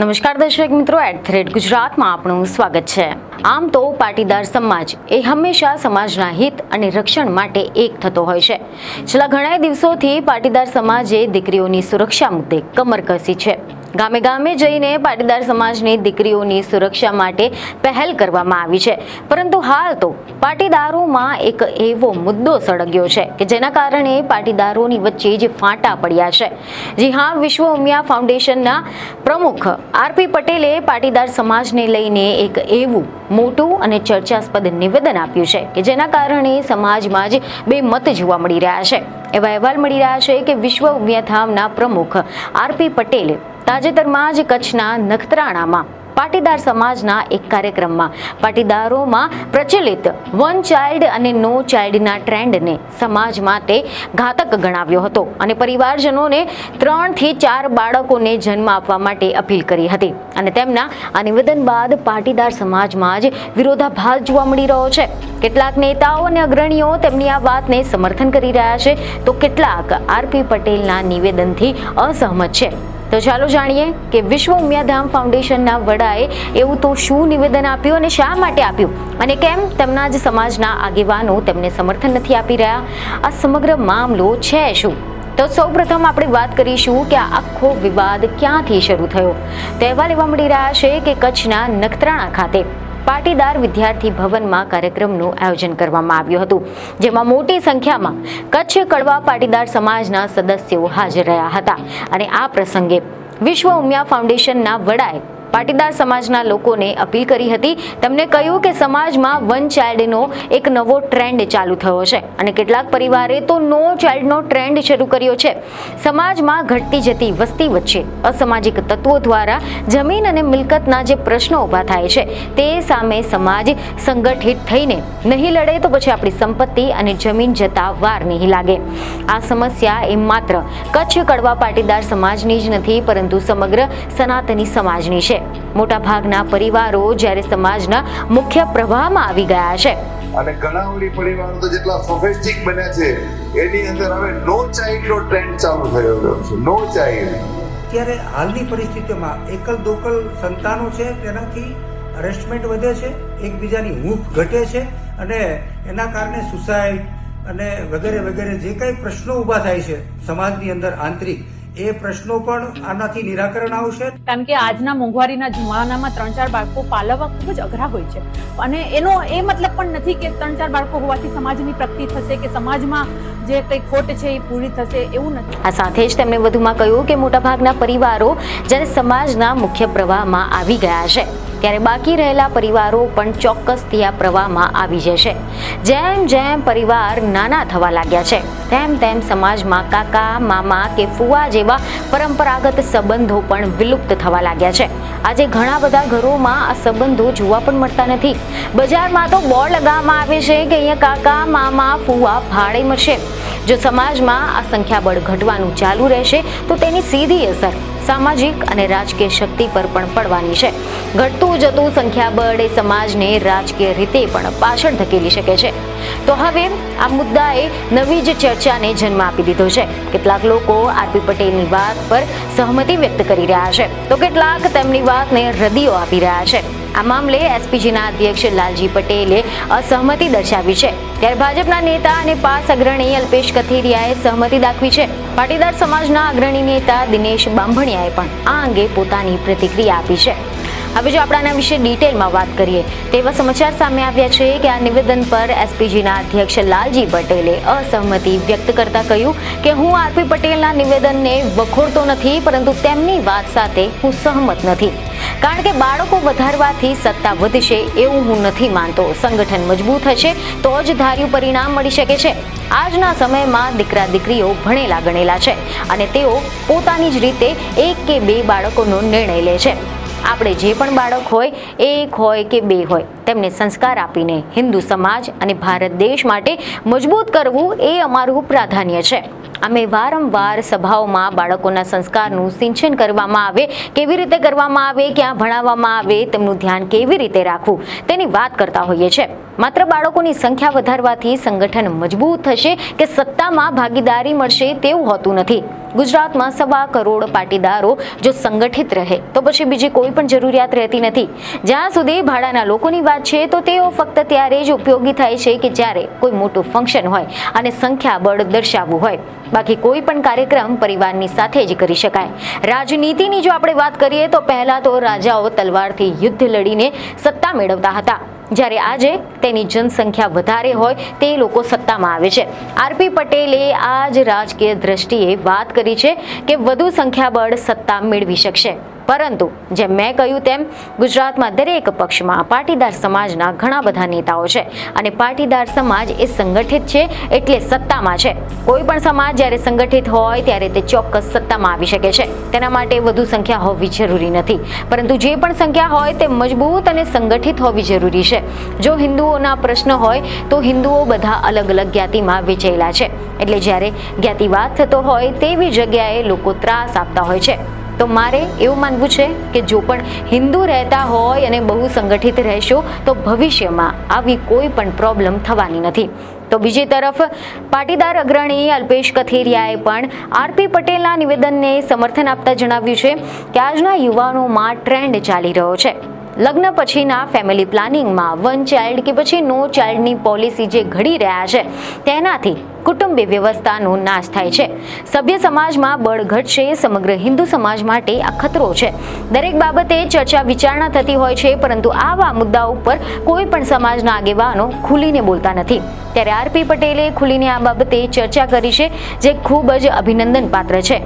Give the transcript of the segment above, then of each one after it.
નમસ્કાર દર્શક મિત્રો, @ગુજરાતમાં આપનું સ્વાગત છે। આમ તો પાટીદાર સમાજ એ હંમેશા સમાજના હિત અને રક્ષણ માટે એક થતો હોય છે। છેલ્લા ઘણા દિવસોથી પાટીદાર સમાજે દીકરીઓની સુરક્ષા મુદ્દે કમર કસી છે। ગામે ગામે જઈને પાટીદાર સમાજની દીકરીઓની સુરક્ષા માટે પહેલ કરવામાં આવી છે, પરંતુ હાલ તો પાટીદારોમાં એક એવો મુદ્દો સળગ્યો છે કે જેના કારણે પાટીદારોની વચ્ચે જે ફાંટા પડ્યા છે। જી હા, વિશ્વ ઉમિયા ફાઉન્ડેશનના પ્રમુખ આરપી પટેલે પાટીદાર સમાજને લઈને એક એવું મોટું અને ચર્ચાસ્પદ નિવેદન આપ્યું છે કે જેના કારણે સમાજમાં જ બે મત જોવા મળી રહ્યા છે। એવા અહેવાલ મળી રહ્યા છે કે વિશ્વ ઉમિયા ધામના પ્રમુખ આરપી પટેલે તાજેતરમાં જ કચ્છના નખત્રાણામાં પાટીદાર સમાજના એક કાર્યક્રમમાં પાટીદારોમાં પ્રચલિત વન ચાઇલ્ડ અને નો ચાઇલ્ડના ટ્રેન્ડને સમાજ માટે ઘાતક ગણાવ્યો હતો અને પરિવારજનોને 3 થી 4 બાળકોને જન્મ આપવા માટે અપીલ કરી હતી। અને તેમના આ નિવેદન બાદ પાટીદાર સમાજમાં જ વિરોધાભાસ જોવા મળી રહ્યો છે। કેટલાક નેતાઓ અને અગ્રણીઓ તેમની આ વાતને સમર્થન કરી રહ્યા છે, તો કેટલાક આરપી પટેલના નિવેદનથી અસહમત છે। તો ચાલો જાણીએ કે વિશ્વ ઉમિયાધામ ફાઉન્ડેશનના વડાએ એવું તો શું નિવેદન આપ્યું અને શા માટે આપ્યું, અને કેમ તેમના જ સમાજના આગેવાનો તેમને સમર્થન નથી આપી રહ્યા। આ સમગ્ર મામલો છે શું? તો સૌપ્રથમ આપણે વાત કરીશું કે આ આખો વિવાદ ક્યાંથી શરૂ થયો। તહેવાર એવા મળી રહ્યા છે કે કચ્છના નખત્રાણા ખાતે પાટીદાર વિદ્યાર્થી ભવનમાં કાર્યક્રમનું આયોજન કરવામાં આવ્યું હતું, જેમાં મોટી સંખ્યામાં કચ્છ કડવા પાટીદાર સમાજના સદસ્યો હાજર રહ્યા હતા। અને આ પ્રસંગે વિશ્વ ઉમિયા ફાઉન્ડેશનના વડાએ પાટીદાર સમાજના લોકોને અપીલ કરી હતી। તેમણે કહ્યું કે સમાજમાં વન ચાઇલ્ડનો એક નવો ટ્રેન્ડ ચાલુ થયો છે અને કેટલાક પરિવારે તો નો ચાઇલ્ડનો ટ્રેન્ડ શરૂ કર્યો છે। સમાજમાં ઘટતી જતી વસ્તી વચ્ચે અસામાજિક તત્વો દ્વારા જમીન અને મિલકતના જે પ્રશ્નો ઊભા થાય છે તે સામે સમાજ સંગઠિત થઈને નહીં લડે તો પછી આપણી સંપત્તિ અને જમીન જતા વાર નહીં લાગે। આ સમસ્યા એ માત્ર કચ્છ કડવા પાટીદાર સમાજની જ નથી, પરંતુ સમગ્ર સનાતની સમાજની છે। મોટા ભાગના પરિવારો જ્યારે સમાજના મુખ્ય પ્રવાહમાં આવી ગયા છે અને ઘણાવડી પરિવારો તો જેટલા સોફિસ્ટિક બન્યા છે એની અંદર હવે નો ચાઇલ્ડનો ટ્રેન્ડ ચાલુ થયો છે। નો ચાઇલ્ડ અત્યારે હાલની પરિસ્થિતિમાં એકલ દોકલ સંતાનો છે, તેનાથી હરેસમેન્ટ વધે છે, એકબીજાની હૂંફ ઘટે છે અને એના કારણે સુસાઇડ અને વગેરે વગેરે જે કંઈ પ્રશ્નો ઊભા થાય છે સમાજની અંદર આંતરિક, એ પ્રશ્નો પણ આનાથી નિરાકરણ આવશે। કારણ કે આજના મોંઘવારીના જમાનામાં 3-4 બાળકો પાલવવા ખૂબ જ અઘરા હોય છે, અને એનો એ મતલબ પણ નથી કે 3-4 બાળકો હોવાથી સમાજની પ્રગતિ થશે કે સમાજમાં જે કંઈ ખોટ છે એ પૂરી થશે, એવું નથી। આ સાથે જ તેમણે વધુમાં કહ્યું કે મોટાભાગના પરિવારો જ્યારે સમાજના મુખ્ય પ્રવાહમાં આવી ગયા છે ત્યારે બાકી રહેલા પરિવારો પણ ચોક્કસથી આ પ્રવાહમાં આવી જશે। જેમ જેમ પરિવાર નાના થવા લાગ્યા છે તેમ તેમ સમાજમાં કાકા, મામા કે ફુવા જેવા પરંપરાગત સંબંધો પણ વિલુપ્ત થવા લાગ્યા છે। આજે ઘણા બધા ઘરોમાં આ સંબંધો જોવા પણ મળતા નથી। બજારમાં તો બોર્ડ લગાવવામાં આવે છે કે અહીંયા કાકા, મામા, ફુવા ભાડે મળશે। જો સમાજમાં આ સંખ્યાબળ ઘટવાનું ચાલુ રહેશે તો તેની સીધી અસર સામાજિક અને રાજકીય શક્તિ પર પણ પડવાની છે। ઘટતું જતું સંખ્યાબળ એ સમાજને રાજકીય રીતે પણ પાછળ ધકેલી શકે છે। તો હવે આ મુદ્દાએ નવી જ ચર્ચાને જન્મ આપી દીધો છે। કેટલાક લોકો આરપી પટેલની વાત પર સહમતિ વ્યક્ત કરી રહ્યા છે, તો કેટલાક તેમની વાતને રદિયો આપી રહ્યા છે। આ મામલે એસપીજીના અધ્યક્ષ લાલજી પટેલે અસહમતિ દર્શાવી છે, ત્યારે ભાજપના નેતા અને પાસ અગ્રણી અલ્પેશ કથિરિયાએ સહમતિ દાખવી છે। પાટીદાર સમાજના અગ્રણી નેતા દિનેશ બાંભણિયાએ પણ આ અંગે પોતાની પ્રતિક્રિયા આપી છે। હવે જો આપણે આના વિશે ડિટેલમાં વાત કરીએ તેવા સમાચાર સામે આવ્યા છે કે આ નિવેદન પર એસપીજીના અધ્યક્ષ લાલજી પટેલે અસહમતિ વ્યક્ત કરતા કહ્યું કે હું આરપી પટેલના નિવેદનને વખોડતો નથી, પરંતુ તેમની વાત સાથે હું સહમત નથી, કારણ કે બાળકો વધારવાથી સત્તા વધશે એવું હું નથી માનતો। સંગઠન મજબૂત હશે તો જ ધાર્યું પરિણામ મળી શકે છે। આજના સમયમાં દીકરા દીકરીઓ ભણેલા ગણેલા છે અને તેઓ પોતાની જ રીતે 1 કે 2 બાળકોનો નિર્ણય લે છે। આપણે જે પણ બાળક હોય, 1 હોય કે 2 હોય, તેમને સંસ્કાર આપીને હિન્દુ સમાજ અને ભારત દેશ માટે મજબૂત કરવું એ અમારું પ્રાધાન્ય છે। અમે વારંવાર સભાઓમાં બાળકોના સંસ્કારનું સિંચન કરવામાં આવે, કેવી રીતે કરવામાં આવે, ક્યાં ભણાવવામાં આવે, તેમનું ધ્યાન કેવી રીતે રાખવું તેની વાત કરતા હોઈએ છીએ। માત્ર બાળકોની સંખ્યા વધારવાથી સંગઠન મજબૂત થશે કે સત્તામાં ભાગીદારી મળશે તેવું હોતું નથી. ગુજરાતમાં 1.25 કરોડ પાટીદારો જો સંગઠિત રહે તો પછી બીજી કોઈ પણ જરૂરિયાત રહેતી નથી. જ્યાં સુધી ભાડાના લોકોની વાત છે તો તેઓ ફક્ત ત્યારે જ ઉપયોગી થાય છે કે જ્યારે કોઈ મોટું ફંક્શન હોય અને સંખ્યાબળ દર્શાવવું હોય. બાકી કોઈ પણ કાર્યક્રમ પરિવારની સાથે જ કરી શકાય. રાજનીતિની જો આપણે વાત કરીએ તો પહેલા તો રાજાઓ તલવારથી યુદ્ધ લડીને સત્તા મેળવતા હતા, જ્યારે આજે તેની જનસંખ્યા વધારે હોય તે લોકો સત્તામાં આવે છે. આરપી પટેલે આ જ રાજકીય દ્રષ્ટિએ વાત કરી છે કે વધુ સંખ્યાબળ સત્તા મેળવી શકશે. પરંતુ જેમ મેં કહ્યું તેમ ગુજરાતમાં દરેક પક્ષમાં પાટીદાર સમાજના ઘણા બધા નેતાઓ છે અને પાટીદાર સમાજ એ સંગઠિત છે એટલે સત્તામાં છે. કોઈ પણ સમાજ જ્યારે સંગઠિત હોય ત્યારે તે ચોક્કસ સત્તામાં આવી શકે છે. તેના માટે વધુ સંખ્યા હોવી જરૂરી નથી, પરંતુ જે પણ સંખ્યા હોય તે મજબૂત અને સંગઠિત હોવી જરૂરી છે. જો હિન્દુઓના પ્રશ્ન હોય તો હિન્દુઓ બધા અલગ અલગ જ્ઞાતિમાં વહેંચાયેલા છે, એટલે જ્યારે જ્ઞાતિવાદ થતો હોય તેવી જગ્યાએ લોકો ત્રાસ આપતા હોય છે. તો મારે એવું માનવું છે કે જો પણ હિન્દુ રહેતા હોય અને બહુ સંગઠિત રહેશો તો ભવિષ્યમાં આવી કોઈ પણ પ્રોબ્લેમ થવાની નથી. તો બીજી તરફ પાટીદાર અગ્રણી અલ્પેશ કથિરિયાએ પણ આરપી પટેલના નિવેદનને સમર્થન આપતા જણાવ્યું છે કે આજના યુવાનોમાં ટ્રેન્ડ ચાલી રહ્યો છે. લગ્ન પછીના ફેમિલી પ્લાનિંગમાં 1 ચાઇલ્ડ કે પછી નો ચાઇલ્ડની પોલિસી જે ઘડી રહ્યા છે તેનાથી કુટુંબી વ્યવસ્થાનો નાશ થાય છે. સભ્ય સમાજમાં બળ ઘટશે. સમગ્ર હિન્દુ સમાજ માટે આ ખતરો છે. દરેક બાબતે ચર્ચા વિચારણા થતી હોય છે, પરંતુ આવા મુદ્દાઓ ઉપર કોઈ પણ સમાજના આગેવાનો ખુલીને બોલતા નથી. ત્યારે આરપી પટેલે ખુલીને આ બાબતે ચર્ચા કરી છે, જે ખૂબ જ અભિનંદન પાત્ર છે.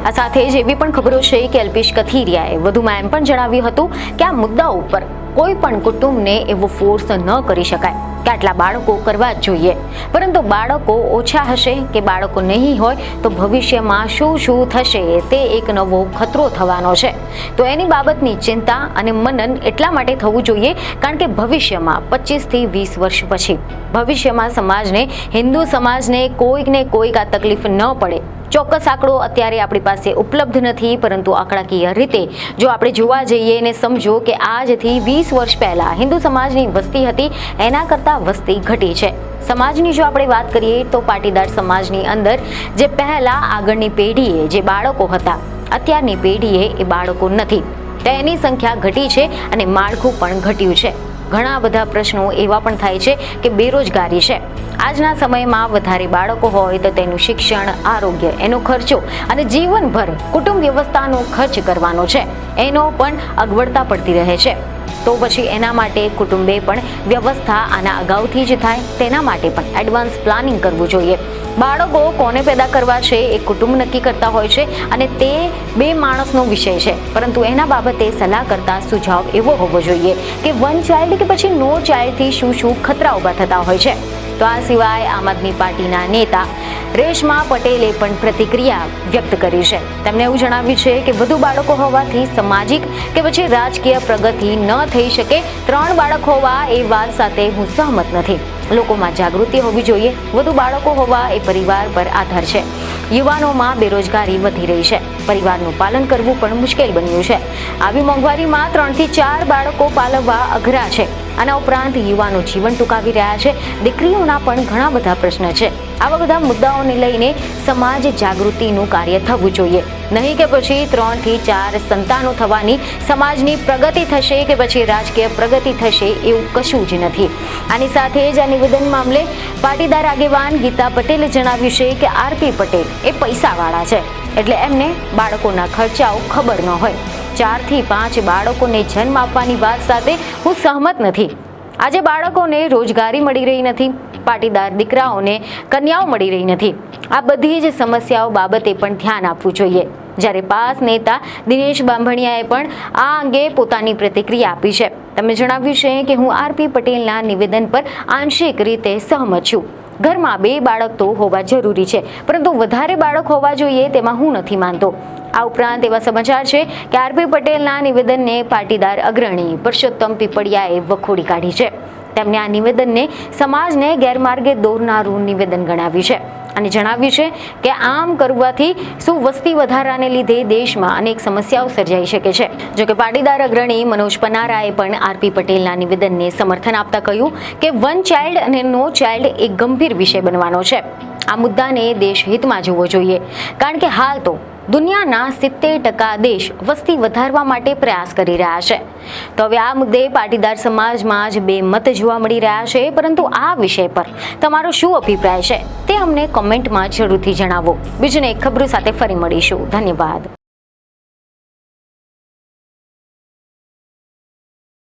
આ સાથે જ એવી પણ ખબરો છે કે અલ્પેશ કથિરિયાએ વધુમાં એમ પણ જણાવ્યું હતું કે આ મુદ્દા ઉપર કોઈ પણ કુટુંબને એવો ફોર્સ ન કરી શકાય કે આટલા બાળકો કરવા જ જોઈએ, પરંતુ બાળકો ઓછા હશે કે બાળકો નહીં હોય તો ભવિષ્યમાં શું થશે તે એક નવો ખતરો થવાનો છે. તો એની બાબતની ચિંતા અને મનન એટલા માટે થવું જોઈએ કારણ કે ભવિષ્યમાં 25 થી 20 વર્ષ પછી ભવિષ્યમાં સમાજને, હિન્દુ સમાજને કોઈકને કોઈક આ તકલીફ ન પડે. ચોક્કસ આંકડો અત્યારે આપણી પાસે ઉપલબ્ધ નથી, પરંતુ આંકડાકીય રીતે જો આપણે જોવા જઈએ ને સમજો કે આજથી 20 વર્ષ પહેલા હિન્દુ સમાજની વસ્તી હતી એના કરતાં વસ્તી ઘટી છે. સમાજની જો આપણે વાત કરીએ તો પાટીદાર સમાજની અંદર જે પહેલા આગળની પેઢીએ જે બાળકો હતા, અત્યારની પેઢીએ એ બાળકો નથી. તેની સંખ્યા ઘટી છે અને માળખું પણ ઘટ્યું છે. ઘણા બધા પ્રશ્નો એવા પણ થાય છે કે બેરોજગારી છે. આજના સમયમાં વધારે બાળકો હોય તો તેનું શિક્ષણ, આરોગ્ય, એનો ખર્ચો અને જીવનભર કુટુંબ વ્યવસ્થાનો ખર્ચ કરવાનો છે, એનો પણ અગવડતા પડતી રહે છે. તો પછી એના માટે કુટુંબે પણ વ્યવસ્થા આના અગાઉથી જ થાય તેના માટે પણ એડવાન્સ પ્લાનિંગ કરવું જોઈએ. બાળકો કોને પેદા કરવા છે એ કુટુંબ નક્કી કરતા હોય છે અને તે 2 માણસનો વિષય છે, પરંતુ એના બાબતે સલાહ કરતા સુઝાવ એવો હોવો જોઈએ કે 1 ચાઇલ્ડ કે પછી નો ચાઇલ્ડથી શું ખતરા ઊભા થતા હોય છે. તો આ સિવાય આમ આદમી પાર્ટીના નેતા રેશમા પટેલે પણ પ્રતિક્રિયા વ્યક્ત કરી છે. તેમણે એવું જણાવ્યું છે કે વધુ બાળકો હોવાથી સામાજિક કે પછી રાજકીય પ્રગતિ ન થઈ શકે. 3 બાળક હોવા એ વાત સાથે હું સહમત નથી. લોકોમાં જાગૃતિ હોવી જોઈએ. વધુ બાળકો હોવા એ પરિવાર પર આધાર છે. યુવાનોમાં બેરોજગારી વધી રહી છે. પરિવારનું પાલન કરવું પણ મુશ્કેલ બન્યું છે. આવી મોંઘવારીમાં 3 થી 4 બાળકો પાલવવા અઘરા છે. આના ઉપરાંત યુવાનો જીવન ટૂંકાવી રહ્યા છે. દીકરીઓના પણ ઘણા બધા પ્રશ્ન છે. આવા બધા મુદ્દાઓને લઈને સમાજ જાગૃતિનું કાર્ય થવું જોઈએ, નહીં કે પછી 3 થી 4 સંતાનો થવાની સમાજની પ્રગતિ થશે કે પછી રાજકીય પ્રગતિ થશે એવું કશું જ નથી. આની સાથે જ આ નિવેદન મામલે પાટીદાર આગેવાન ગીતા પટેલે જણાવ્યું છે કે આરપી પટેલ એ પૈસાવાળા છે, એટલે એમને બાળકોના ખર્ચાઓ ખબર ન હોય. 4 થી 5 બાળકોને જન્મ આપવાની વાત સાથે હું સહમત નથી. આજે બાળકોને રોજગારી મળી રહી નથી, પાટીદાર દીકરાઓને કન્યાઓ મળી રહી નથી. આ બધી જ સમસ્યાઓ બાબતે પણ ધ્યાન આપવું જોઈએ. જ્યારે પાસ નેતા દિનેશ બાંભણિયાએ પણ આ અંગે પોતાની પ્રતિક્રિયા આપી છે. તેમણે જણાવ્યું છે કે હું આરપી પટેલના નિવેદન પર આંશિક રીતે સહમત છું. ઘરમાં 2 બાળક તો હોવા જરૂરી છે, પરંતુ વધારે બાળક હોવા જોઈએ તેમાં હું નથી માનતો. આ ઉપરાંત એવા સમાચાર છે કે આરપી પટેલના નિવેદનને પાટીદાર અગ્રણી પરસોત્તમ પીપળિયાએ વખોડી કાઢી છે. તેમણે આ નિવેદનને સમાજને ગેરમાર્ગે દોરનારું નિવેદન ગણાવ્યું છે. અને જણાવ્યું છે કે આમ કરવાથી શું વસ્તી વધારાને લીધે દેશમાં અનેક સમસ્યાઓ સર્જાઈ શકે છે. જોકે પાટીદાર અગ્રણી મનોજ પનારાએ પણ આરપી પટેલના નિવેદનને સમર્થન આપતા કહ્યું કે વન ચાઇલ્ડ અને નો ચાઇલ્ડ એક ગંભીર વિષય બનવાનો છે. આ મુદ્દાને દેશ હિતમાં જોવો જોઈએ, કારણ કે હાલ તો દુનિયાના 70% દેશ વસ્તી વધારવા માટે પ્રયાસ કરી રહ્યા છે. તો હવે આ મુદ્દે પાટીદાર સમાજમાં જ બે મત જોવા મળી રહ્યા છે, પરંતુ આ વિષય પર તમારો શું અભિપ્રાય છે તે અમને કોમેન્ટમાં જરૂરથી જણાવો. બીજું એક ખબરો સાથે ફરી મળીશું. ધન્યવાદ.